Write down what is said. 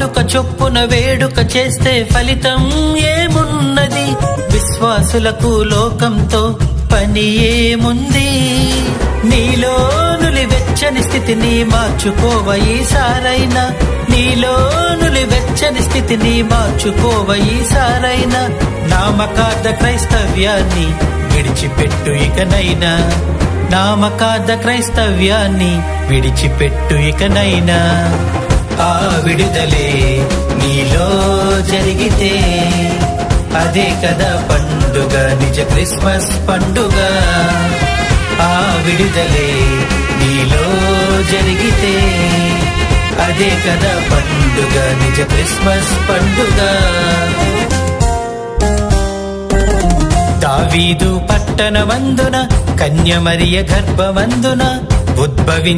వాడుక చొప్పున వేడుక చేస్తే ఫలితం ఏమున్నది? విశ్వాసులకు లోకంతో పని ఏముంది? నీలో నులివెచ్చని స్థితిని మార్చుకోవ ఈసారైనా, నీలో నులివెచ్చని స్థితిని మార్చుకోవ ఈసారైనా. నామకార్థ క్రైస్తవ్యాన్ని విడిచిపెట్టు ఇకనైనా, నామకార్థ క్రైస్తవ్యాన్ని విడిచిపెట్టు ఇకనైనా. ఆ విడుదలే నీలో జరిగితే అదే కదా పండుగ, నిజ క్రిస్మస్ పండుగ. ఆ విడుదలే నీలో జరిగితే అదే కదా పండుగ, నిజ క్రిస్మస్ పండుగ. దావీదు పట్టణమందున కన్య మరియ గర్భమందున ఉద్భవించి